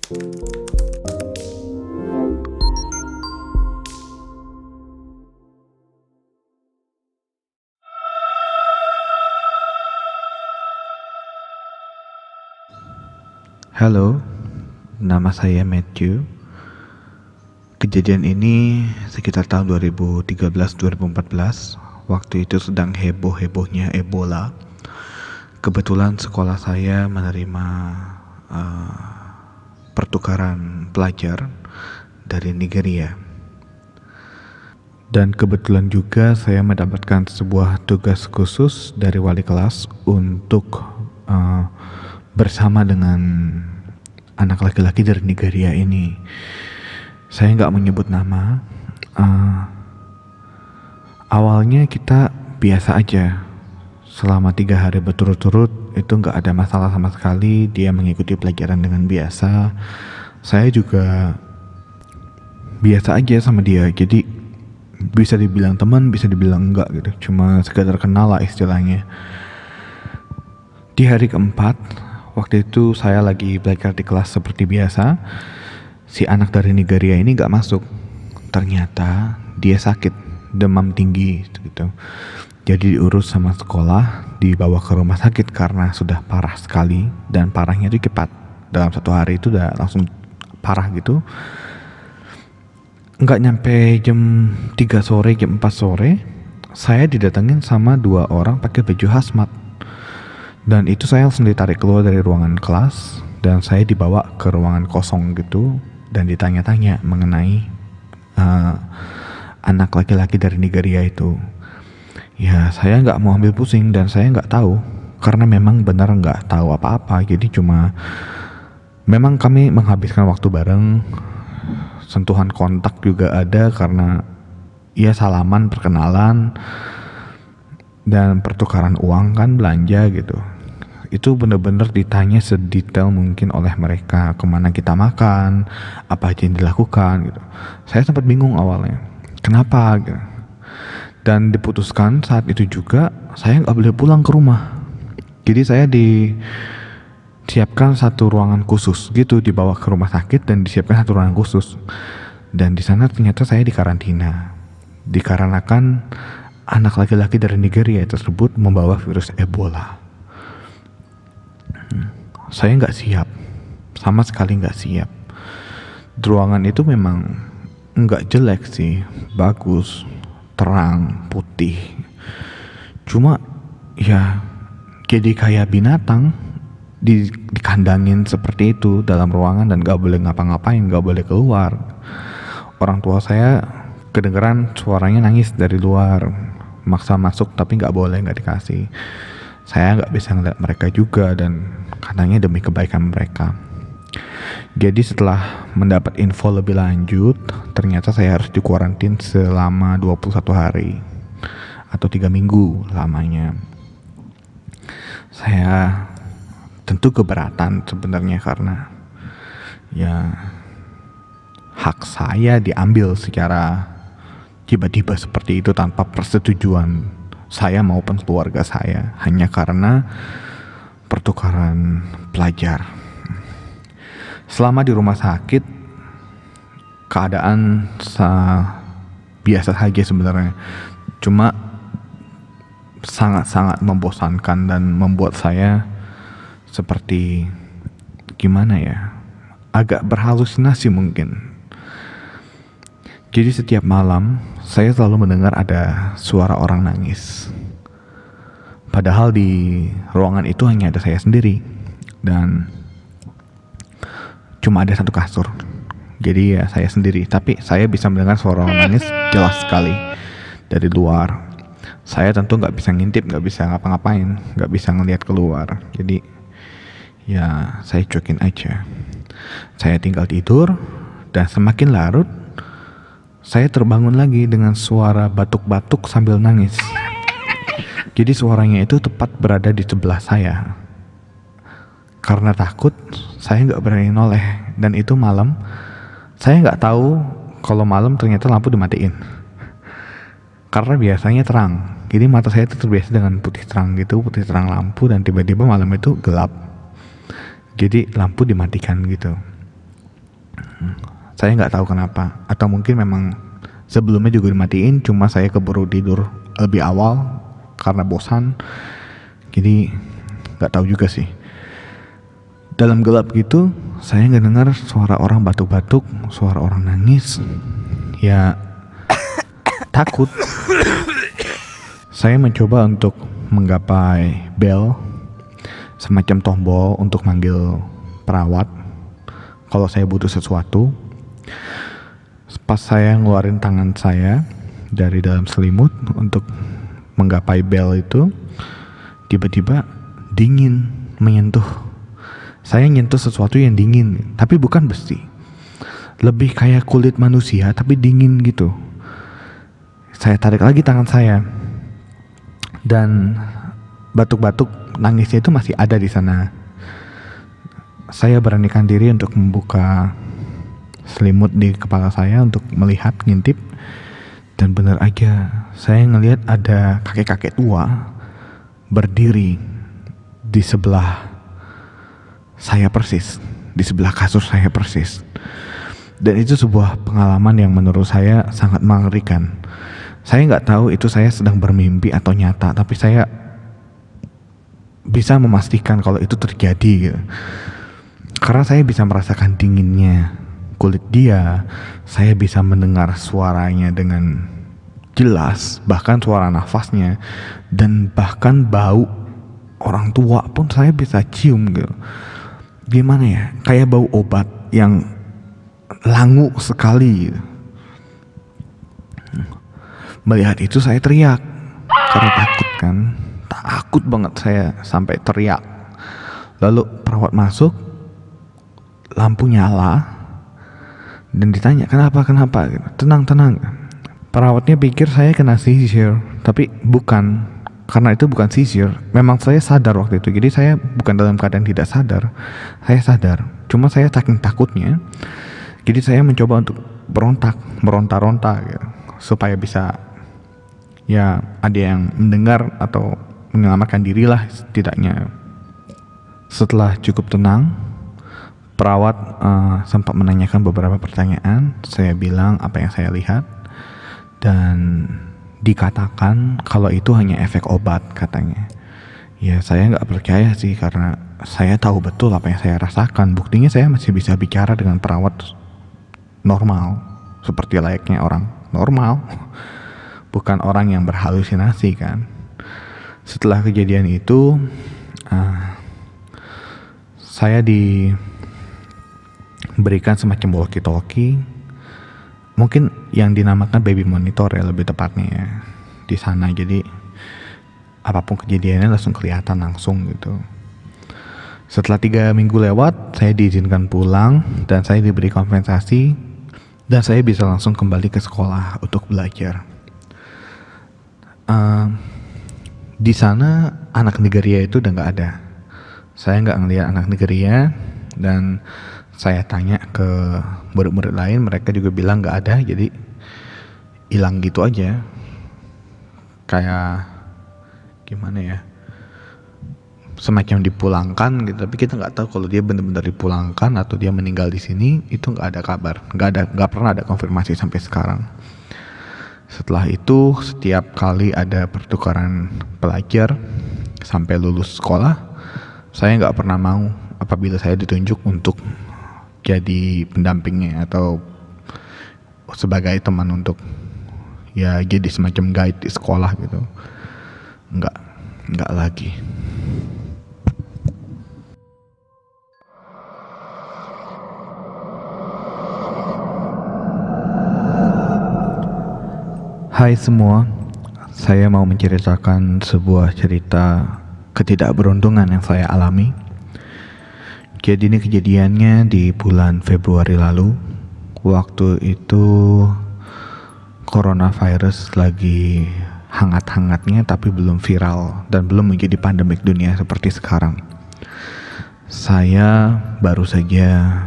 Halo, nama saya Matthew. Kejadian ini sekitar tahun 2013-2014. Waktu itu sedang heboh-hebohnya Ebola. Kebetulan sekolah saya menerima pertukaran pelajar dari Nigeria. Dan kebetulan juga saya mendapatkan sebuah tugas khusus dari wali kelas untuk bersama dengan anak laki-laki dari Nigeria ini. Saya nggak menyebut nama. Awalnya kita biasa aja. Selama 3 hari berturut-turut itu nggak ada masalah sama sekali. Dia mengikuti pelajaran dengan biasa. Saya juga biasa aja sama dia. Jadi bisa dibilang teman, bisa dibilang enggak gitu. Cuma sekedar kenal lah istilahnya. Di hari keempat, waktu itu saya lagi belajar di kelas seperti biasa. Si anak dari Nigeria ini gak masuk. Ternyata dia sakit, demam tinggi gitu. Jadi diurus sama sekolah, dibawa ke rumah sakit karena sudah parah sekali. Dan parahnya itu cepat. Dalam 1 hari itu udah langsung parah gitu. Nggak nyampe jam 3 sore, jam 4 sore, saya didatengin sama 2 orang pakai baju hazmat. Dan itu saya langsung ditarik keluar dari ruangan kelas dan saya dibawa ke ruangan kosong gitu dan ditanya-tanya mengenai anak laki-laki dari Nigeria itu. Ya saya nggak mau ambil pusing dan saya nggak tahu karena memang benar nggak tahu apa-apa. Jadi cuma memang kami menghabiskan waktu bareng, sentuhan kontak juga ada karena ya salaman, perkenalan, dan pertukaran uang kan, belanja gitu. Itu benar-benar ditanya sedetail mungkin oleh mereka, kemana kita makan, apa aja yang dilakukan gitu. Saya sempat bingung awalnya, kenapa gitu. Dan diputuskan saat itu juga saya nggak boleh pulang ke rumah. Jadi saya disiapkan satu ruangan khusus gitu, dibawa ke rumah sakit dan disiapkan satu ruangan khusus. Dan di sana ternyata saya dikarantina, dikarenakan anak laki-laki dari Nigeria tersebut membawa virus Ebola. Saya nggak siap, sama sekali nggak siap. Ruangan itu memang nggak jelek sih, bagus, terang, putih. Cuma ya jadi kayak binatang dikandangin seperti itu dalam ruangan dan nggak boleh ngapa-ngapain, nggak boleh keluar. Orang tua saya kedengeran suaranya nangis dari luar, maksa masuk tapi nggak boleh, nggak dikasih. Saya nggak bisa ngeliat mereka juga dan katanya demi kebaikan mereka. Jadi setelah mendapat info lebih lanjut, ternyata saya harus dikuarantin selama 21 hari atau 3 minggu lamanya. Saya tentu keberatan sebenarnya karena ya hak saya diambil secara tiba-tiba seperti itu tanpa persetujuan saya maupun keluarga saya, hanya karena pertukaran pelajar. Selama di rumah sakit keadaan biasa saja sebenarnya, cuma sangat-sangat membosankan dan membuat saya seperti gimana ya, agak berhalusinasi mungkin. Jadi setiap malam saya selalu mendengar ada suara orang nangis. Padahal di ruangan itu hanya ada saya sendiri dan cuma ada satu kasur. Jadi ya saya sendiri, tapi saya bisa mendengar suara orang nangis jelas sekali dari luar. Saya tentu nggak bisa ngintip, nggak bisa ngapa-ngapain, nggak bisa ngelihat keluar. Jadi ya saya cuekin aja. Saya tinggal tidur dan semakin larut saya terbangun lagi dengan suara batuk-batuk sambil nangis. Jadi suaranya itu tepat berada di sebelah saya. Karena takut, saya nggak berani noleh. Dan itu malam, saya nggak tahu kalau malam ternyata lampu dimatiin. Karena biasanya terang. Jadi mata saya itu terbiasa dengan putih terang gitu, putih terang lampu, dan tiba-tiba malam itu gelap. Jadi lampu dimatikan gitu. Saya nggak tahu kenapa, atau mungkin memang sebelumnya juga dimatiin, cuma saya keburu tidur lebih awal karena bosan. Jadi nggak tahu juga sih. Dalam gelap gitu, saya nggak dengar suara orang batuk-batuk, suara orang nangis. Ya takut. Saya mencoba untuk menggapai bel, semacam tombol untuk manggil perawat kalau saya butuh sesuatu. Pas saya ngeluarin tangan saya dari dalam selimut untuk menggapai bel itu, tiba-tiba dingin menyentuh. Saya nyentuh sesuatu yang dingin, tapi bukan besi. Lebih kayak kulit manusia, tapi dingin gitu. Saya tarik lagi tangan saya, dan batuk-batuk nangisnya itu masih ada di sana. Saya beranikan diri untuk membuka selimut di kepala saya untuk melihat, ngintip, dan benar aja saya ngelihat ada kakek-kakek tua berdiri di sebelah saya persis, di sebelah kasur saya persis. Dan itu sebuah pengalaman yang menurut saya sangat mengerikan. Saya nggak tahu itu saya sedang bermimpi atau nyata, tapi saya bisa memastikan kalau itu terjadi gitu. Karena saya bisa merasakan dinginnya kulit dia, saya bisa mendengar suaranya dengan jelas, bahkan suara nafasnya, dan bahkan bau orang tua pun saya bisa cium gitu. Gimana ya, kayak bau obat yang langu sekali gitu. Melihat itu saya teriak karena takut kan, takut banget saya sampai teriak. Lalu perawat masuk, lampu nyala, dan ditanya kenapa gitu. Tenang. Perawatnya pikir saya kena seizure, tapi bukan. Karena itu bukan seizure, memang saya sadar waktu itu. Jadi saya bukan dalam keadaan tidak sadar, saya sadar. Cuma saya saking takutnya, jadi saya mencoba untuk meronta-ronta gitu, supaya bisa ya ada yang mendengar atau menyelamatkan diri lah setidaknya. Setelah cukup tenang, perawat sempat menanyakan beberapa pertanyaan. Saya bilang apa yang saya lihat, dan dikatakan kalau itu hanya efek obat katanya. Ya saya nggak percaya sih, karena saya tahu betul apa yang saya rasakan. Buktinya saya masih bisa bicara dengan perawat normal, seperti layaknya orang normal, bukan orang yang berhalusinasi kan. Setelah kejadian itu, saya diberikan semacam walkie-talkie, mungkin yang dinamakan baby monitor ya lebih tepatnya ya, di sana. Jadi apapun kejadiannya langsung kelihatan langsung gitu. Setelah 3 minggu lewat, saya diizinkan pulang dan saya diberi kompensasi, dan saya bisa langsung kembali ke sekolah untuk belajar. Di sana anak Nigeria itu udah nggak ada. Saya nggak ngelihat anak Nigeria, dan saya tanya ke murid-murid lain, mereka juga bilang nggak ada. Jadi hilang gitu aja, kayak gimana ya, semacam dipulangkan gitu. Tapi kita nggak tahu kalau dia benar-benar dipulangkan atau dia meninggal di sini. Itu nggak ada kabar, nggak pernah ada konfirmasi sampai sekarang. Setelah itu setiap kali ada pertukaran pelajar sampai lulus sekolah, saya nggak pernah mau apabila saya ditunjuk untuk jadi pendampingnya atau sebagai teman untuk ya jadi semacam guide di sekolah gitu. Nggak lagi. Hai semua, saya mau menceritakan sebuah cerita ketidakberuntungan yang saya alami. Jadi ini kejadiannya di bulan Februari lalu. Waktu itu coronavirus lagi hangat-hangatnya, tapi belum viral dan belum menjadi pandemik dunia seperti sekarang. Saya baru saja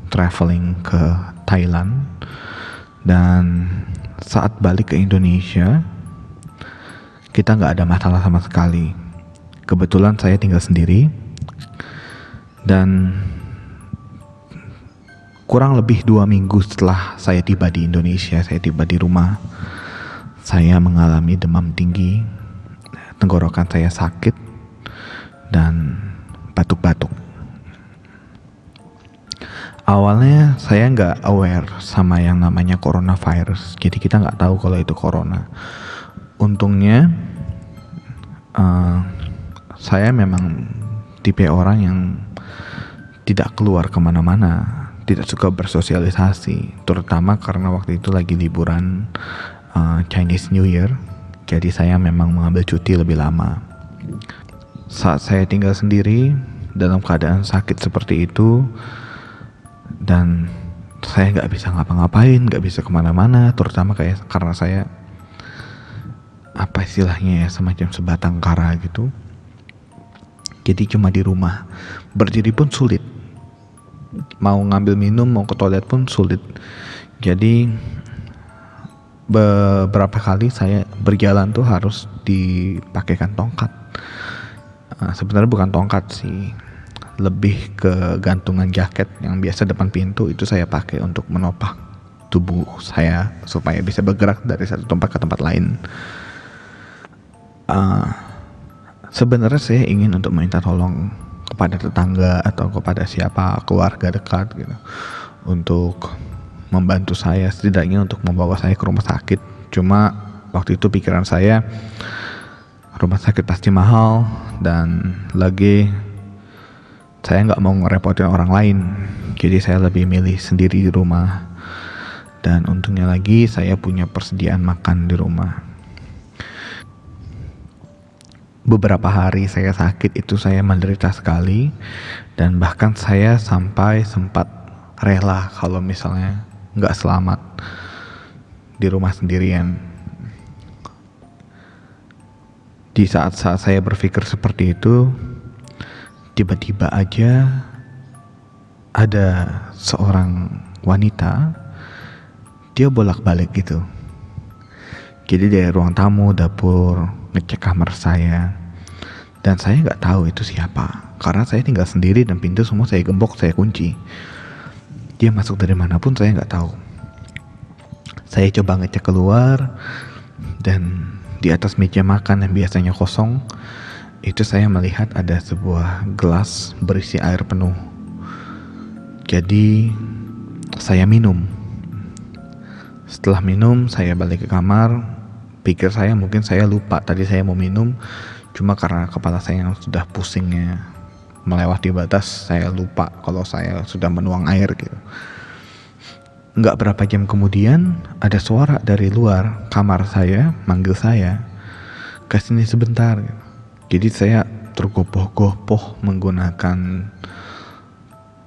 traveling ke Thailand, dan saat balik ke Indonesia kita nggak ada masalah sama sekali. Kebetulan saya tinggal sendiri, dan kurang lebih 2 minggu setelah saya tiba di Indonesia, saya tiba di rumah, saya mengalami demam tinggi, tenggorokan saya sakit, dan batuk-batuk. Awalnya saya nggak aware sama yang namanya coronavirus, jadi kita nggak tahu kalau itu corona. Untungnya saya memang tipe orang yang tidak keluar kemana-mana, tidak suka bersosialisasi, terutama karena waktu itu lagi liburan Chinese New Year, jadi saya memang mengambil cuti lebih lama. Saat saya tinggal sendiri dalam keadaan sakit seperti itu, dan saya nggak bisa ngapa-ngapain, nggak bisa kemana-mana, terutama karena saya apa istilahnya ya, semacam sebatang kara gitu. Jadi cuma di rumah, berdiri pun sulit, mau ngambil minum, mau ke toilet pun sulit. Jadi beberapa kali saya berjalan tuh harus dipakaikan tongkat. Sebenarnya bukan tongkat sih, lebih ke gantungan jaket yang biasa depan pintu, itu saya pakai untuk menopang tubuh saya supaya bisa bergerak dari satu tempat ke tempat lain. Sebenarnya saya ingin untuk minta tolong kepada tetangga atau kepada siapa, keluarga dekat gitu, untuk membantu saya, setidaknya untuk membawa saya ke rumah sakit. Cuma waktu itu pikiran saya, rumah sakit pasti mahal, dan lagi saya nggak mau ngerepotin orang lain, jadi saya lebih milih sendiri di rumah. Dan untungnya lagi saya punya persediaan makan di rumah. Beberapa hari saya sakit itu saya menderita sekali, dan bahkan saya sampai sempat rela kalau misalnya nggak selamat di rumah sendirian. Di saat-saat saya berpikir seperti itu, tiba-tiba aja ada seorang wanita, dia bolak-balik gitu. Jadi dari ruang tamu, dapur, ngecek kamar saya, dan saya nggak tahu itu siapa karena saya tinggal sendiri dan pintu semua saya gembok, saya kunci. Dia masuk dari manapun saya nggak tahu. Saya coba ngecek keluar, dan di atas meja makan yang biasanya kosong itu saya melihat ada sebuah gelas berisi air penuh. Jadi saya minum. Setelah minum saya balik ke kamar. Pikir saya mungkin saya lupa tadi saya mau minum, cuma karena kepala saya yang sudah pusingnya melewati batas, saya lupa kalau saya sudah menuang air gitu. Nggak berapa jam kemudian ada suara dari luar kamar saya manggil saya, kesini sebentar gitu. Jadi saya tergopoh-gopoh menggunakan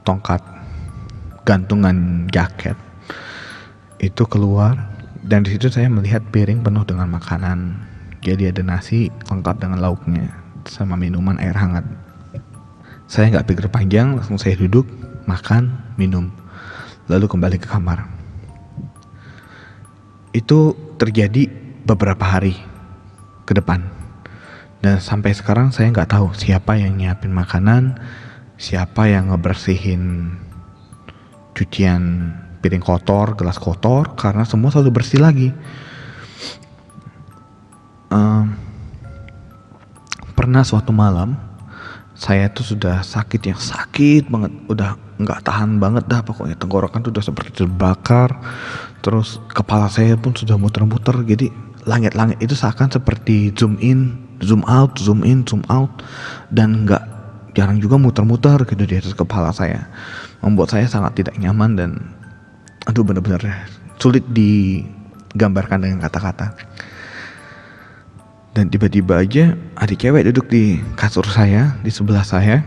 tongkat gantungan jaket itu keluar, dan di situ saya melihat piring penuh dengan makanan. Jadi ada nasi lengkap dengan lauknya sama minuman air hangat. Saya nggak pikir panjang, langsung saya duduk, makan, minum, lalu kembali ke kamar. Itu terjadi beberapa hari ke depan. Dan sampai sekarang saya nggak tahu siapa yang nyiapin makanan, siapa yang ngebersihin cucian piring kotor, gelas kotor, karena semua selalu bersih lagi. Pernah suatu malam saya tuh sudah sakit, yang sakit banget, udah nggak tahan banget dah pokoknya, tenggorokan tuh udah seperti terbakar, terus kepala saya pun sudah muter-muter. Jadi langit-langit itu seakan seperti zoom in, zoom out, zoom in, zoom out, dan nggak jarang juga muter-muter gitu di atas kepala saya, membuat saya sangat tidak nyaman dan aduh benar-benar sulit digambarkan dengan kata-kata. Dan tiba-tiba aja ada cewek duduk di kasur saya, di sebelah saya.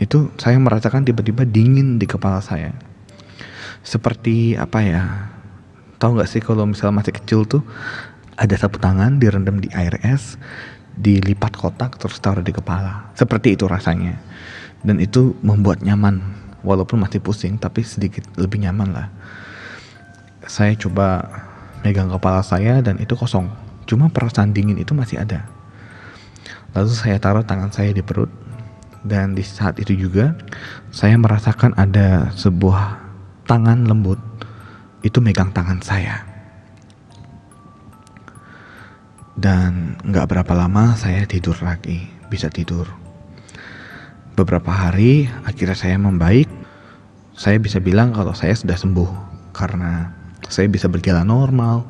Itu saya merasakan tiba-tiba dingin di kepala saya. Seperti apa ya, tahu gak sih kalau misalnya masih kecil tuh ada sapu tangan direndam di air es, dilipat kotak terus taruh di kepala. Seperti itu rasanya. Dan itu membuat nyaman, walaupun masih pusing tapi sedikit lebih nyaman lah. Saya coba megang kepala saya dan itu kosong, cuma perasaan dingin itu masih ada. Lalu saya taruh tangan saya di perut, dan di saat itu juga saya merasakan ada sebuah tangan lembut itu megang tangan saya. Dan gak berapa lama saya tidur lagi, bisa tidur. Beberapa hari akhirnya saya membaik. Saya bisa bilang kalau saya sudah sembuh karena saya bisa berjalan normal,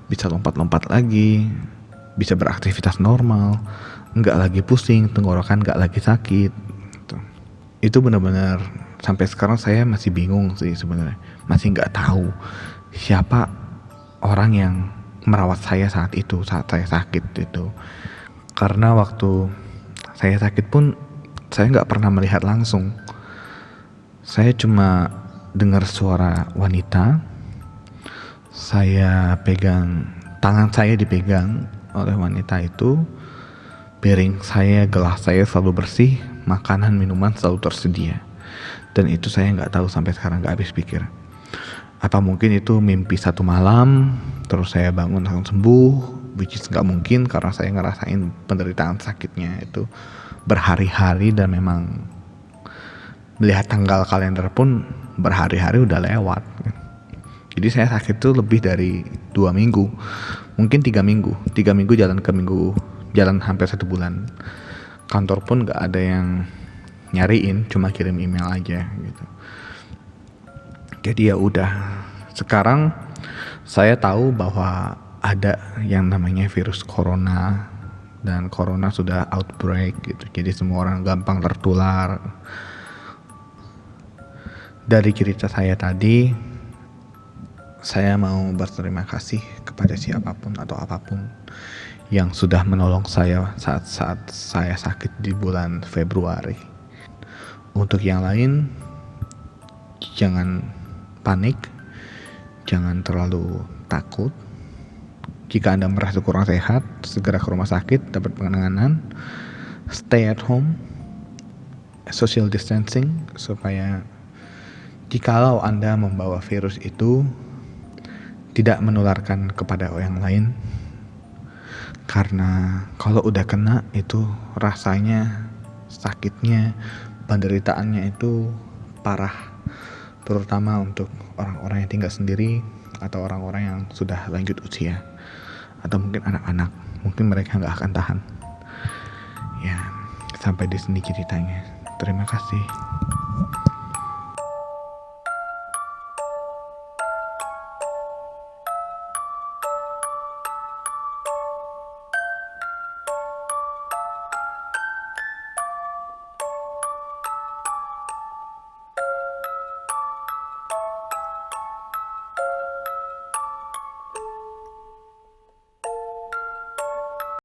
bisa lompat-lompat lagi, bisa beraktivitas normal, nggak lagi pusing, tenggorokan nggak lagi sakit. Itu benar-benar sampai sekarang saya masih bingung sih sebenarnya, masih nggak tahu siapa orang yang merawat saya saat saya sakit itu. Karena waktu saya sakit pun saya nggak pernah melihat langsung. Saya cuma dengar suara wanita. Tangan saya dipegang oleh wanita itu. Piring saya, gelas saya selalu bersih, makanan minuman selalu tersedia. Dan itu saya nggak tahu sampai sekarang, nggak habis pikir. Apa mungkin itu mimpi satu malam, terus saya bangun langsung sembuh, which is nggak mungkin karena saya ngerasain penderitaan sakitnya itu berhari-hari dan memang melihat tanggal kalender pun berhari-hari udah lewat. Jadi saya sakit itu lebih dari 2 minggu, mungkin 3 minggu, jalan hampir 1 bulan. Kantor pun nggak ada yang nyariin, cuma kirim email aja gitu. Jadi ya udah, sekarang saya tahu bahwa ada yang namanya virus corona dan corona sudah outbreak gitu. Jadi semua orang gampang tertular. Dari cerita saya tadi, saya mau berterima kasih kepada siapapun atau apapun yang sudah menolong saya saat saya sakit di bulan Februari. Untuk yang lain, jangan panik, jangan terlalu takut. Jika Anda merasa kurang sehat, segera ke rumah sakit, dapat penanganan. Stay at home, social distancing, supaya jikalau Anda membawa virus itu tidak menularkan kepada orang lain. Karena kalau udah kena itu rasanya, sakitnya, penderitaannya itu parah. Terutama untuk orang-orang yang tinggal sendiri atau orang-orang yang sudah lanjut usia, atau mungkin anak-anak, mungkin mereka nggak akan tahan. Ya, sampai di sini ceritanya. Terima kasih.